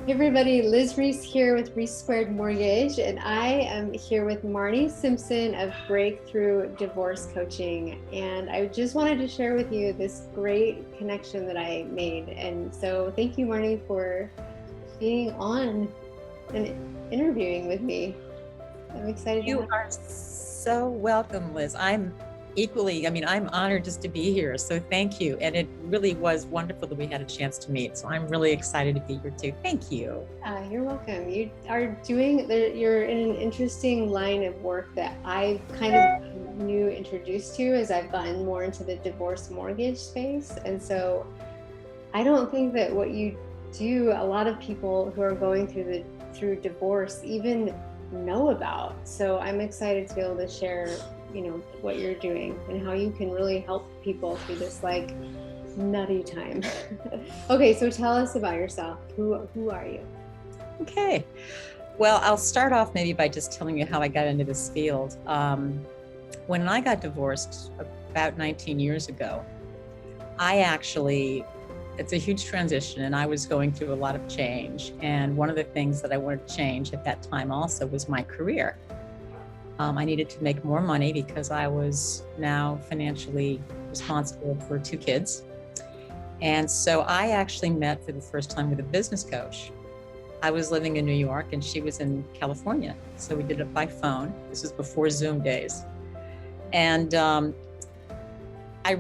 Hey everybody, Liz Reese here with Reese Squared Mortgage, and I am here with Marnie Simpson of Breakthrough Divorce Coaching. And I just wanted to share with you this great connection that I made. And so thank you, Marnie, for being on and interviewing with me. I'm excited. You are so welcome, Liz. I'm honored just to be here. So thank you. And it really was wonderful that we had a chance to meet. So I'm really excited to be here too. Thank you. You're welcome. You're in an interesting line of work that I've kind of new introduced to as I've gotten more into the divorce mortgage space. And so I don't think that what you do, a lot of people who are going through divorce even know about. So I'm excited to be able to share, what you're doing and how you can really help people through this like nutty time. Okay, so tell us about yourself. Who are you? Okay. Well, I'll start off maybe by just telling you how I got into this field. When I got divorced about 19 years ago, it's a huge transition, and I was going through a lot of change. And one of the things that I wanted to change at that time also was my career. I needed to make more money because I was now financially responsible for 2 kids. And so I actually met for the first time with a business coach. I was living in New York and she was in California. So we did it by phone. This was before Zoom days. And I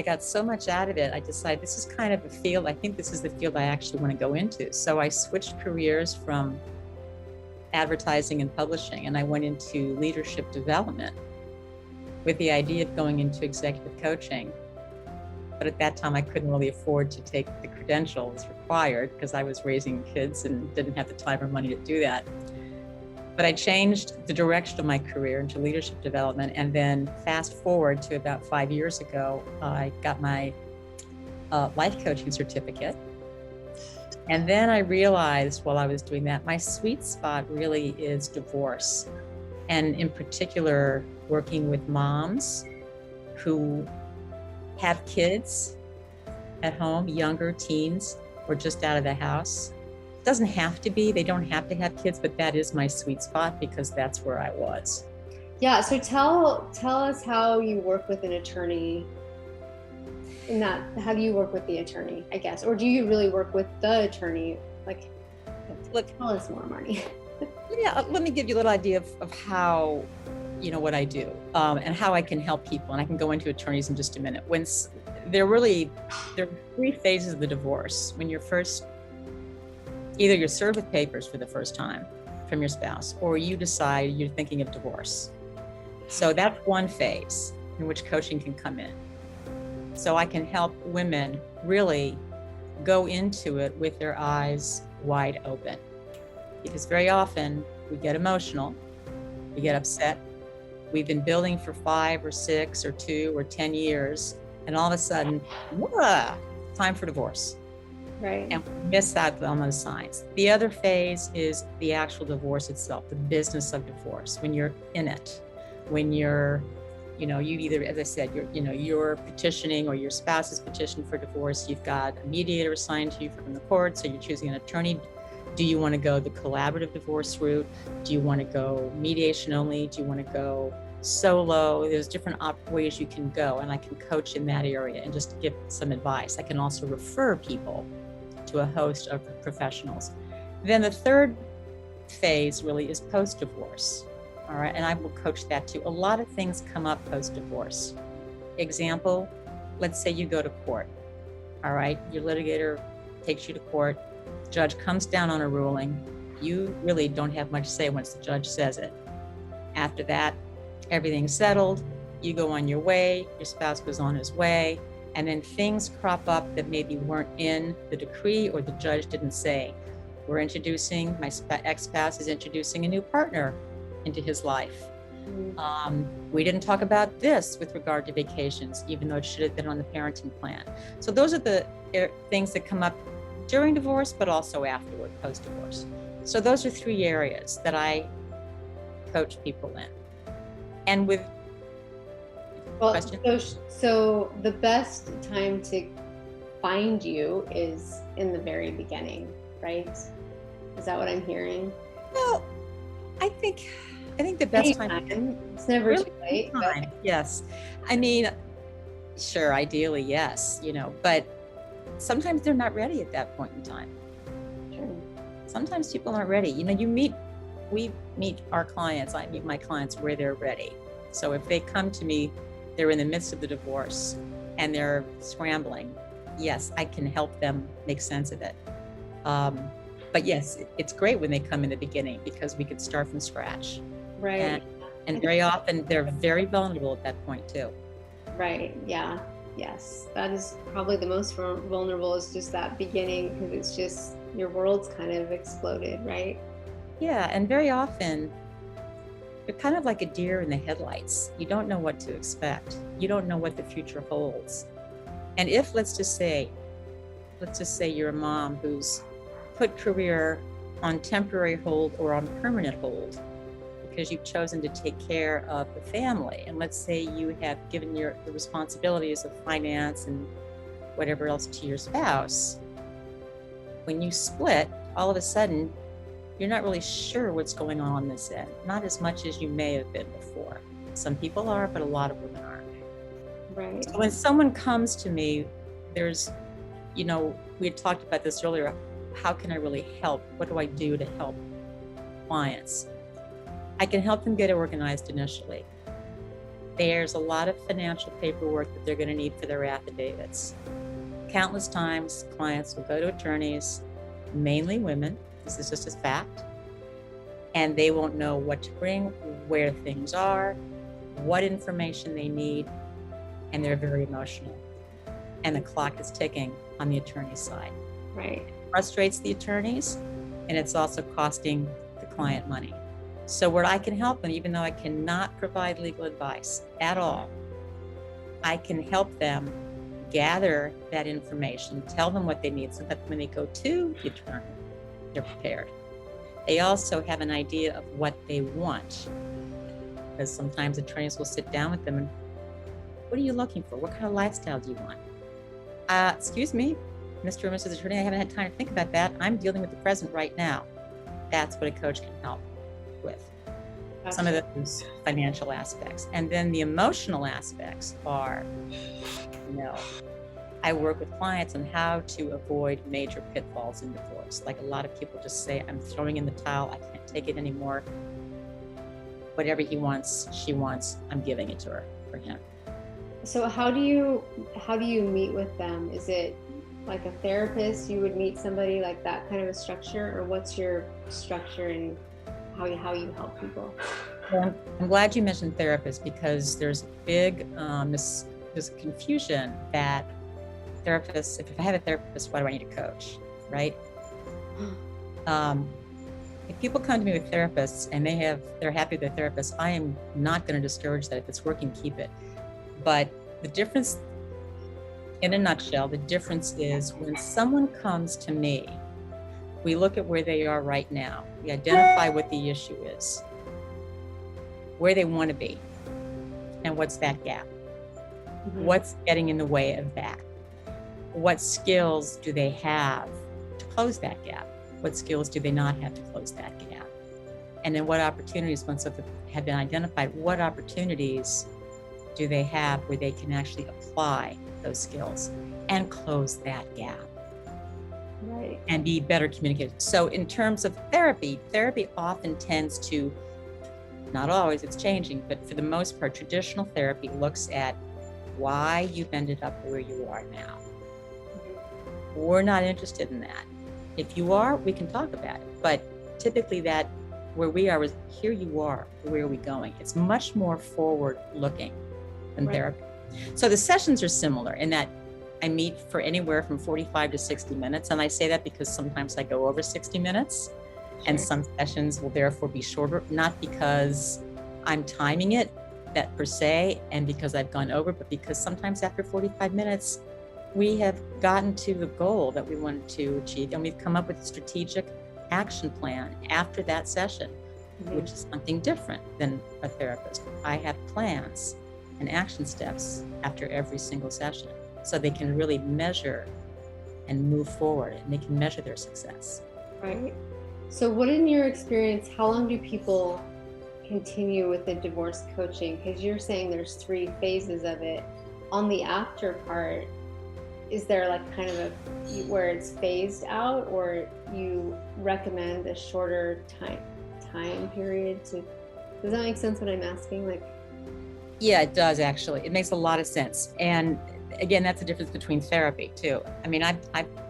got so much out of it. I decided this is kind of a field, I think this is the field I actually want to go into. So I switched careers from advertising and publishing, and I went into leadership development with the idea of going into executive coaching. But at that time, I couldn't really afford to take the credentials required because I was raising kids and didn't have the time or money to do that. But I changed the direction of my career into leadership development. And then fast forward to about 5 years ago, I got my life coaching certificate. And then I realized while I was doing that, my sweet spot really is divorce. And in particular, working with moms who have kids at home, younger teens, or just out of the house. It doesn't have to be, they don't have to have kids, but that is my sweet spot because that's where I was. Yeah, so tell us how you work with an attorney. How do you work with the attorney, I guess? Or do you really work with the attorney? Tell us more, Marnie. Yeah, let me give you a little idea of how, what I do and how I can help people. And I can go into attorneys in just a minute. There are 3 phases of the divorce. When either you're served with papers for the first time from your spouse, or you decide you're thinking of divorce. So that's one phase in which coaching can come in. So I can help women really go into it with their eyes wide open. Because very often we get emotional, we get upset. We've been building for 5 or 6 or 2 or 10 years, and all of a sudden, time for divorce. Right. And we miss out on those signs. The other phase is the actual divorce itself, the business of divorce, when you're in it, when you're you either, as I said, you're petitioning or your spouse is petitioning for divorce. You've got a mediator assigned to you from the court, so you're choosing an attorney. Do you want to go the collaborative divorce route? Do you want to go mediation only? Do you want to go solo? There's different ways you can go, and I can coach in that area and just give some advice. I can also refer people to a host of professionals. Then the third phase really is post-divorce. All right, and I will coach that too. A lot of things come up post-divorce. Example, let's say you go to court. All right, your litigator takes you to court. Judge comes down on a ruling. You really don't have much say once the judge says it. After that, everything's settled. You go on your way. Your spouse goes on his way. And then things crop up that maybe weren't in the decree or the judge didn't say. My ex-spouse is introducing a new partner into his life. We didn't talk about this with regard to vacations, even though it should have been on the parenting plan. So those are the things that come up during divorce, but also afterward, post-divorce. So those are 3 areas that I coach people in. And with so the best time to find you is in the very beginning. right? Is that what I'm hearing? Well, I think the best time. Anytime. It's never Really too late. But time. Yes. I mean, sure, ideally, yes, but sometimes they're not ready at that point in time. sure. Sometimes people aren't ready. We meet our clients, I meet my clients where they're ready. So if they come to me, they're in the midst of the divorce and they're scrambling, yes, I can help them make sense of it. But yes, it's great when they come in the beginning because we could start from scratch. Right. And very often they're very vulnerable at that point too. Right. Yeah. Yes. That is probably the most vulnerable, is just that beginning, because it's just your world's kind of exploded, right? Yeah, and very often you're kind of like a deer in the headlights. You don't know what to expect. You don't know what the future holds. And if let's just say you're a mom who's put career on temporary hold or on permanent hold because you've chosen to take care of the family, and let's say you have given the responsibilities of finance and whatever else to your spouse, when you split, all of a sudden you're not really sure what's going on this end, not as much as you may have been before. Some people are, but a lot of women aren't. Right. So when someone comes to me, there's, we had talked about this earlier, how can I really help? What do I do to help clients? I can help them get organized initially. There's a lot of financial paperwork that they're going to need for their affidavits. Countless times, clients will go to attorneys, mainly women, this is just a fact, and they won't know what to bring, where things are, what information they need, and they're very emotional. And the clock is ticking on the attorney's side. Right. It frustrates the attorneys, and it's also costing the client money. So where I can help them, even though I cannot provide legal advice at all, I can help them gather that information, tell them what they need so that when they go to the attorney, they're prepared. They also have an idea of what they want, because sometimes attorneys will sit down with them and, what are you looking for? What kind of lifestyle do you want? Excuse me, Mr. and Mrs. Attorney, I haven't had time to think about that. I'm dealing with the present right now. That's what a coach can help with. Some of those financial aspects. And then the emotional aspects are, I work with clients on how to avoid major pitfalls in divorce. Like a lot of people just say, I'm throwing in the towel, I can't take it anymore. Whatever he wants, she wants, I'm giving it to her for him. So how do you meet with them? Is it like a therapist? You would meet somebody like that kind of a structure, or what's your structure and how you help people? Well, I'm glad you mentioned therapists, because there's a big there's a confusion that therapists, if I have a therapist, why do I need a coach, right? If people come to me with therapists and they're happy with their therapist, I am not going to discourage that. If it's working, keep it. But the difference, in a nutshell, the difference is when someone comes to me, we look at where they are right now. We identify what the issue is, where they want to be, and what's that gap? Mm-hmm. What's getting in the way of that? What skills do they have to close that gap? What skills do they not have to close that gap? And then what opportunities, once they have been identified, what opportunities do they have where they can actually apply those skills and close that gap? Right. And be better communicated. So in terms of therapy often tends to, not always, it's changing, but for the most part, traditional therapy looks at why you've ended up where you are now. We're not interested in that. If you are, we can talk about it. But typically that, where we are is, here you are, where are we going? It's much more forward looking than right. Therapy. So the sessions are similar in that I meet for anywhere from 45 to 60 minutes. And I say that because sometimes I go over 60 minutes. Sure. And some sessions will therefore be shorter, not because I'm timing it that per se, and because I've gone over, but because sometimes after 45 minutes, we have gotten to the goal that we wanted to achieve, and we've come up with a strategic action plan after that session, mm-hmm. which is something different than a therapist. I have plans and action steps after every single session, so they can really measure and move forward, and they can measure their success. Right. So what in your experience, how long do people continue with the divorce coaching? Because you're saying there's 3 phases of it. On the after part, is there like kind of a where it's phased out, or you recommend a shorter time period to, does that make sense what I'm asking? Like, Yeah, it does actually. It makes a lot of sense. And again, that's the difference between therapy too. I mean, I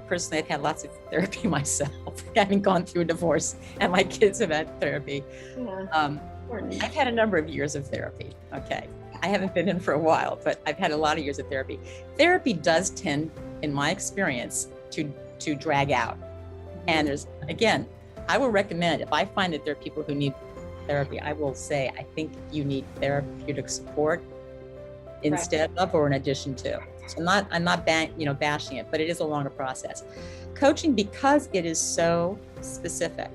personally have had lots of therapy myself, having gone through a divorce, and my kids have had therapy. yeah, I've had a number of years of therapy. Okay. I haven't been in for a while, but I've had a lot of years of therapy. Therapy does tend, in my experience, to drag out. And there's, again, I will recommend, if I find that there are people who need therapy, I will say, I think you need therapeutic support instead of, or in addition to. So I'm not bashing it, but it is a longer process. Coaching, because it is so specific,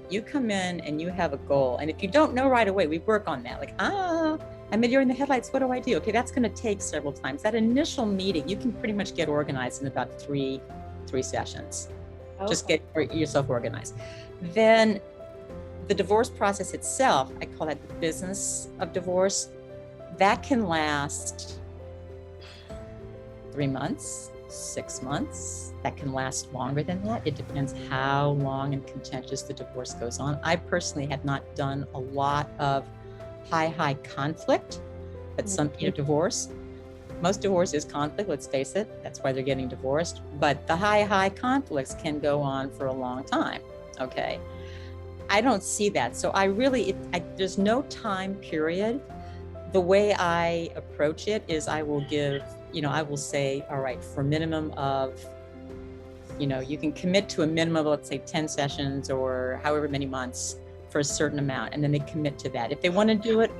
you come in and you have a goal. And if you don't know right away, we work on that. Like, I'm a deer in the headlights. What do I do? Okay, that's going to take several times. That initial meeting, you can pretty much get organized in about three sessions. Okay. Just get yourself organized. Then the divorce process itself, I call that the business of divorce. That can last 3 months, 6 months. That can last longer than that. It depends how long and contentious the divorce goes on. I personally have not done a lot of high conflict, but some divorce. Most divorce is conflict, let's face it. That's why they're getting divorced. But the high conflicts can go on for a long time, okay? I don't see that. So there's no time period. The way I approach it is I will say, all right, for a minimum of, you can commit to a minimum of, let's say 10 sessions or however many months for a certain amount. And then they commit to that. If they want to do it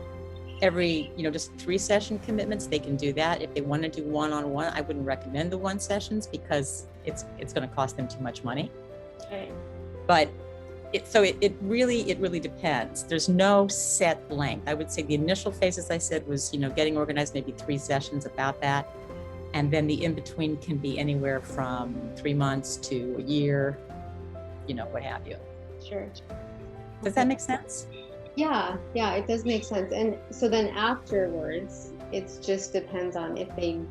every, just 3 session commitments, they can do that. If they want to do one-on-one, I wouldn't recommend the 1 sessions because it's going to cost them too much money. Okay. But it really depends. There's no set length. I would say the initial phase, as I said, was, getting organized, maybe 3 sessions, about that. And then the in-between can be anywhere from 3 months to a year, what have you. Sure. Does that make sense? Yeah, it does make sense. And so then afterwards, it just depends on if they,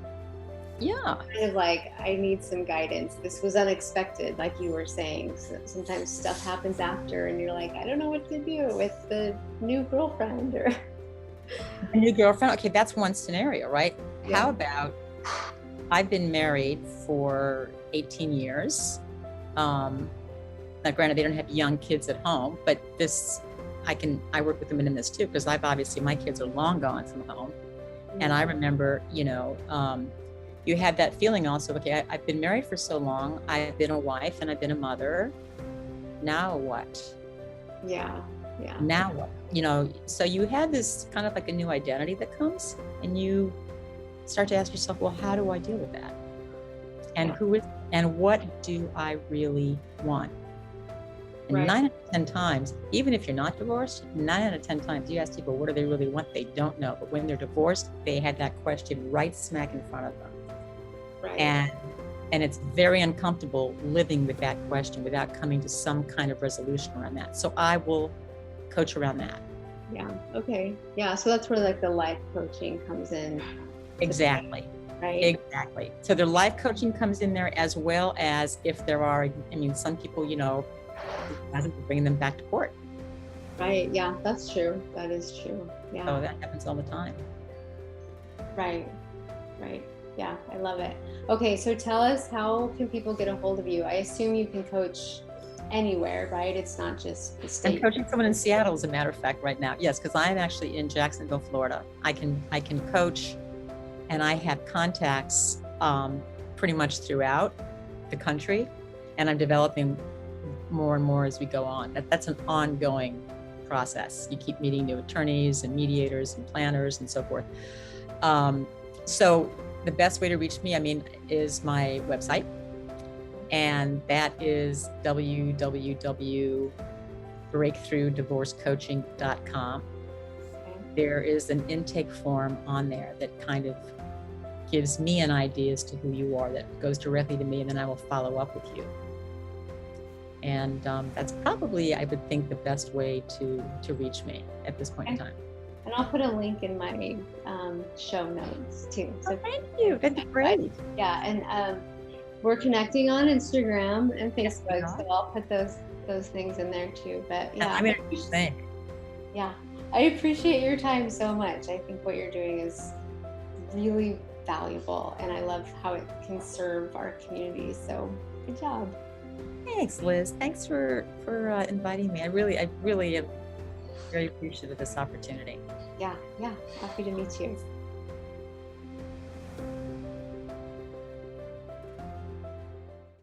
kind of like, I need some guidance. This was unexpected, like you were saying. So sometimes stuff happens after and you're like, I don't know what to do with the new girlfriend or a new girlfriend. Okay, that's one scenario, right? Yeah. How about, I've been married for 18 years. Now, granted, they don't have young kids at home, but I work with them in this too, because my kids are long gone from home. Mm-hmm. And I remember, you had that feeling also, okay, I've been married for so long, I've been a wife and I've been a mother. Now what? Yeah. Now what? So you had this kind of like a new identity that comes, and you start to ask yourself, well, how do I deal with that? And what do I really want? And 9 out of 10 times, even if you're not divorced, 9 out of 10 times you ask people, what do they really want? They don't know. But when they're divorced, they had that question right smack in front of them. Right. And it's very uncomfortable living with that question without coming to some kind of resolution around that. So I will coach around that. Yeah. Okay. Yeah. So that's where like the life coaching comes in. Exactly. Right. Exactly. So the life coaching comes in there, as well as if there are, some people, bringing them back to court. Right. Yeah, that's true. That is true. Yeah. So that happens all the time. Right. Yeah, I love it. Okay, so tell us, how can people get a hold of you? I assume you can coach anywhere, right? It's not just the state. I'm coaching someone in Seattle, as a matter of fact, right now. Yes, because I'm actually in Jacksonville, Florida. I can coach, and I have contacts pretty much throughout the country, and I'm developing more and more as we go on. That's an ongoing process. You keep meeting new attorneys and mediators and planners and so forth. So the best way to reach me, is my website, and that is www.breakthroughdivorcecoaching.com. There is an intake form on there that kind of gives me an idea as to who you are, that goes directly to me, and then I will follow up with you. And that's probably, I would think, the best way to reach me at this point in time. And I'll put a link in my show notes too. So Thank you. That'd be great. Yeah, and we're connecting on Instagram and Facebook, so I'll put those things in there too. But yeah, I mean, thanks. Yeah, I appreciate your time so much. I think what you're doing is really valuable, and I love how it can serve our community. So good job. Thanks, Liz. Thanks for inviting me. I really am very appreciative of this opportunity. Yeah, happy to meet you.